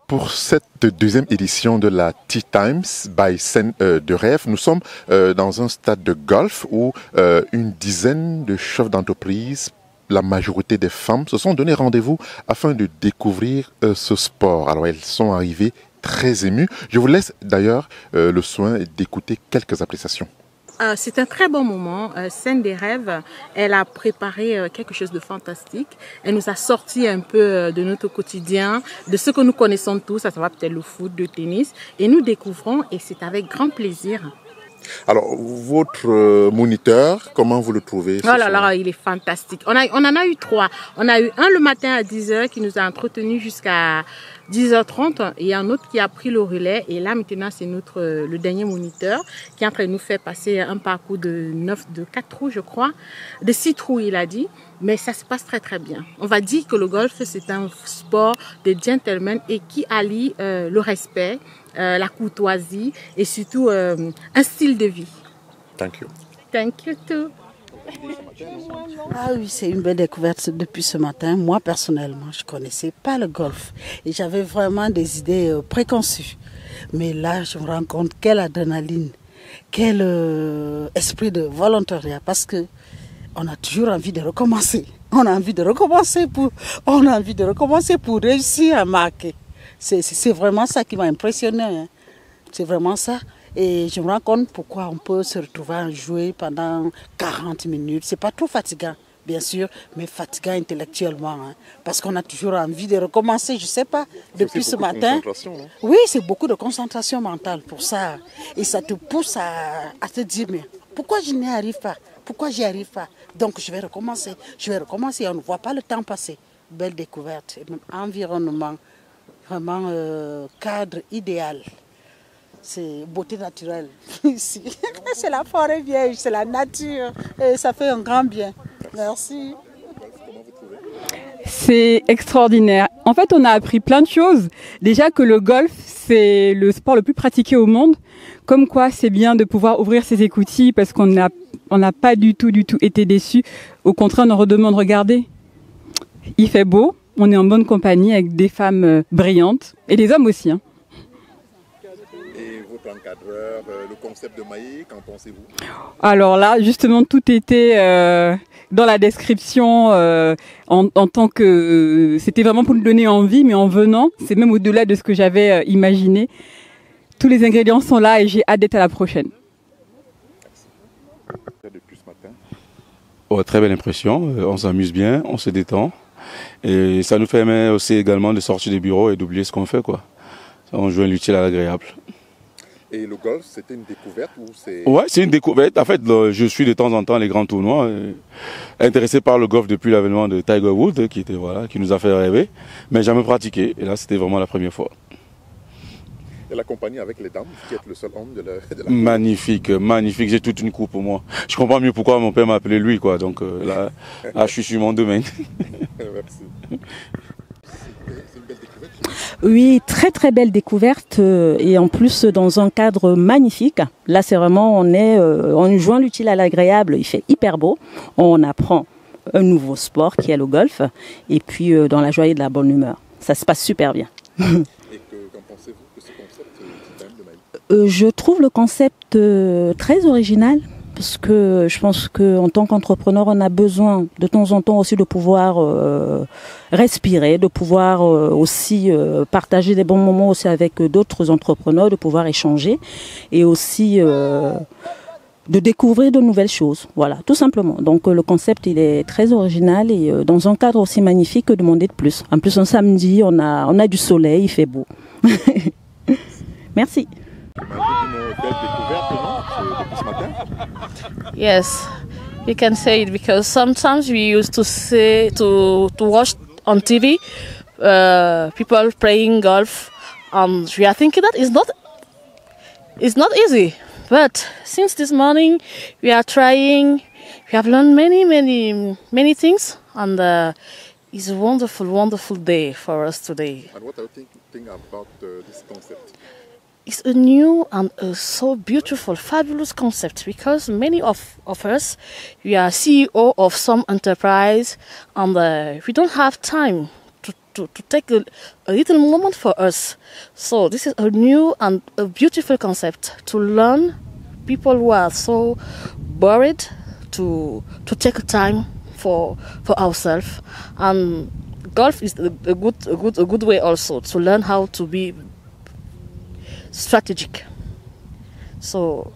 pour cette deuxième édition de la Tea Times by Scène de Rêve, nous sommes dans un stade de golf où une dizaine de chefs d'entreprise, la majorité des femmes, se sont donné rendez-vous afin de découvrir ce sport. Alors elles sont arrivées très émues. Je vous laisse d'ailleurs le soin d'écouter quelques appréciations. C'est un très bon moment. Scène des Rêves, elle a préparé quelque chose de fantastique. Elle nous a sorti un peu de notre quotidien, de ce que nous connaissons tous, à savoir peut-être le foot, le tennis. Et nous découvrons, et c'est avec grand plaisir. Alors, votre moniteur, comment vous le trouvez? Oh là là, il est fantastique. On en a eu 3. On a eu un le matin à 10h qui nous a entretenus jusqu'à 10h30 et un autre qui a pris le relais. Et là, maintenant, c'est le dernier moniteur qui est en train de nous faire passer un parcours de 4 trous, je crois. De 6 trous, il a dit. Mais ça se passe très, très bien. On va dire que le golf, c'est un sport de gentleman et qui allie le respect, la courtoisie et surtout un style de vie. Thank you. Thank you too. Ah oui, c'est une belle découverte depuis ce matin. Moi, personnellement, je ne connaissais pas le golf et j'avais vraiment des idées préconçues. Mais là, je me rends compte quelle adrénaline, quel esprit de volontariat, parce que on a toujours envie de recommencer. On a envie de recommencer pour réussir à marquer. C'est vraiment ça qui m'a impressionné. Hein. C'est vraiment ça. Et je me rends compte pourquoi on peut se retrouver à jouer pendant 40 minutes. C'est pas trop fatigant, bien sûr, mais fatigant intellectuellement. Hein, parce qu'on a toujours envie de recommencer, je sais pas, depuis ce matin. Oui, c'est beaucoup de concentration mentale pour ça. Et ça te pousse à te dire, mais pourquoi je n'y arrive pas? Pourquoi j'y arrive pas? Donc je vais recommencer. On ne voit pas le temps passer. Belle découverte. Et même environnement, vraiment cadre idéal. C'est beauté naturelle ici. C'est la forêt vieille, c'est la nature. Et ça fait un grand bien. Merci. C'est extraordinaire. En fait, on a appris plein de choses. Déjà que le golf, c'est le sport le plus pratiqué au monde. Comme quoi, c'est bien de pouvoir ouvrir ses écoutilles parce qu'on n'a pas du tout été déçus. Au contraire, on en redemande, regardez. Il fait beau, on est en bonne compagnie avec des femmes brillantes et des hommes aussi. Hein. Et votre encadreur, le concept de Maï, qu'en pensez-vous? Alors là, justement, tout était dans la description en tant que... c'était vraiment pour nous donner envie, mais en venant, c'est même au-delà de ce que j'avais imaginé. Tous les ingrédients sont là et j'ai hâte d'être à la prochaine. Depuis ce matin. Oh, très belle impression, on s'amuse bien, on se détend. Et ça nous permet aussi également de sortir des bureaux et d'oublier ce qu'on fait, quoi. On joue l'utile à l'agréable. Et le golf, c'était une découverte ou c'est... Ouais, c'est une découverte. En fait, je suis de temps en temps les grands tournois. Intéressé par le golf depuis l'avènement de Tiger Woods, qui nous a fait rêver, mais jamais pratiqué. Et là, c'était vraiment la première fois. Et la compagnie avec les dames, qui est le seul homme de la... Magnifique, magnifique. J'ai toute une coupe pour moi. Je comprends mieux pourquoi mon père m'a appelé lui, quoi. Donc là, je suis sur mon domaine. Merci. Oui, très très belle découverte et en plus dans un cadre magnifique. Là, c'est vraiment, on joint l'utile à l'agréable. Il fait hyper beau. On apprend un nouveau sport qui est le golf et puis dans la joie et de la bonne humeur. Ça se passe super bien. Et qu'en pensez-vous de ce concept de Maï? Je trouve le concept très original. Parce que je pense qu'en tant qu'entrepreneur, on a besoin de temps en temps aussi de pouvoir respirer, de pouvoir aussi partager des bons moments aussi avec d'autres entrepreneurs, de pouvoir échanger et aussi de découvrir de nouvelles choses. Voilà, tout simplement. Donc le concept, il est très original et dans un cadre aussi magnifique, que demander de plus. En plus, un samedi, on a du soleil, il fait beau. Merci. Yes, you can say it because sometimes we used to say to watch on TV people playing golf, and we are thinking that it's not easy. But since this morning, we are trying. We have learned many things, and it's a wonderful day for us today. And what are you thinking about this concept? It's a new and so beautiful, fabulous concept because many of us, we are CEO of some enterprise and we don't have time take a little moment for us. So this is a new and a beautiful concept to learn people who are so worried to take time for ourselves. And golf is a good way also to learn how to be strategic. So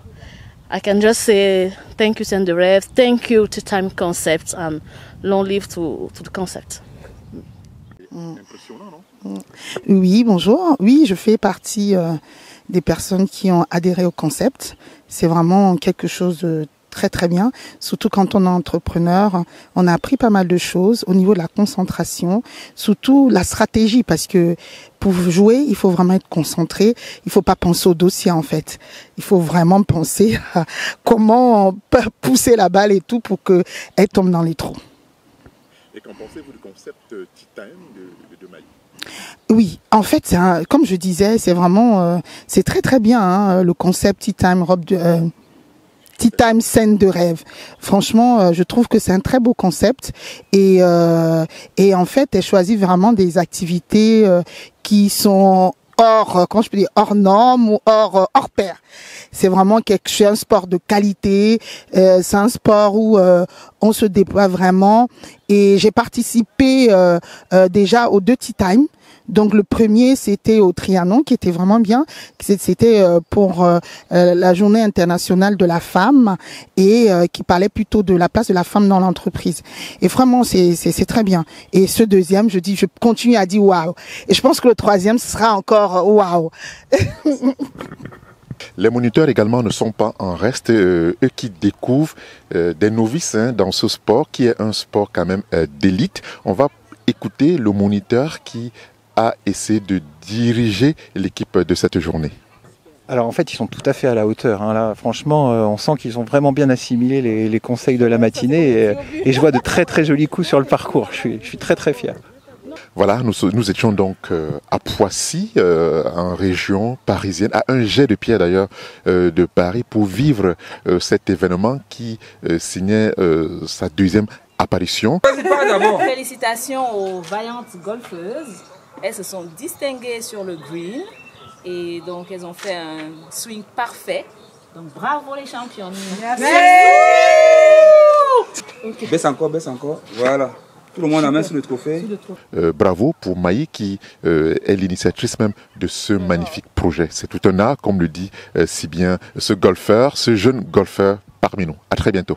I can just say thank you Scène de Rêve, thank you to Time Concept, and long live to the concept. Impressionnant, non? Oui, bonjour. Oui, je fais partie des personnes qui ont adhéré au concept. C'est vraiment quelque chose de très très bien, surtout quand on est entrepreneur. On a appris pas mal de choses au niveau de la concentration, surtout la stratégie, parce que pour jouer, il faut vraiment être concentré. Il faut pas penser au dossier en fait. Il faut vraiment penser à comment pousser la balle et tout pour qu'elle tombe dans les trous. Et qu'en pensez-vous du concept Tea Time de Maï? Oui, en fait, comme je disais, c'est vraiment, c'est très très bien hein, le concept Tea Time, Tea Time Scène de Rêve. Franchement, je trouve que c'est un très beau concept et en fait, elle choisit vraiment des activités qui sont hors norme ou hors pair. C'est vraiment un sport de qualité, c'est un sport où on se déploie vraiment et j'ai participé déjà aux 2 Tea Time. Donc le premier c'était au Trianon qui était vraiment bien, c'était pour la journée internationale de la femme et qui parlait plutôt de la place de la femme dans l'entreprise. Et vraiment c'est très bien. Et ce deuxième, je continue à dire waouh. Et je pense que le troisième sera encore waouh. Les moniteurs également ne sont pas en reste, eux qui découvrent des novices dans ce sport qui est un sport quand même d'élite. On va écouter le moniteur qui a essayé de diriger l'équipe de cette journée. Alors en fait ils sont tout à fait à la hauteur. Hein. Là, franchement on sent qu'ils ont vraiment bien assimilé les conseils de la matinée et je vois de très très jolis coups sur le parcours. Je suis très très fier. Voilà, nous étions donc à Poissy, en région parisienne, à un jet de pierre d'ailleurs de Paris pour vivre cet événement qui signait sa 2e apparition. Félicitations aux vaillantes golfeuses. Elles se sont distinguées sur le green et donc elles ont fait un swing parfait. Donc bravo les championnes. Merci. Okay. Baisse encore. Voilà. Tout le monde a main sur le trophée. Bravo pour Maï qui est l'initiatrice même de ce magnifique projet. C'est tout un art, comme le dit si bien ce jeune golfeur parmi nous. À très bientôt.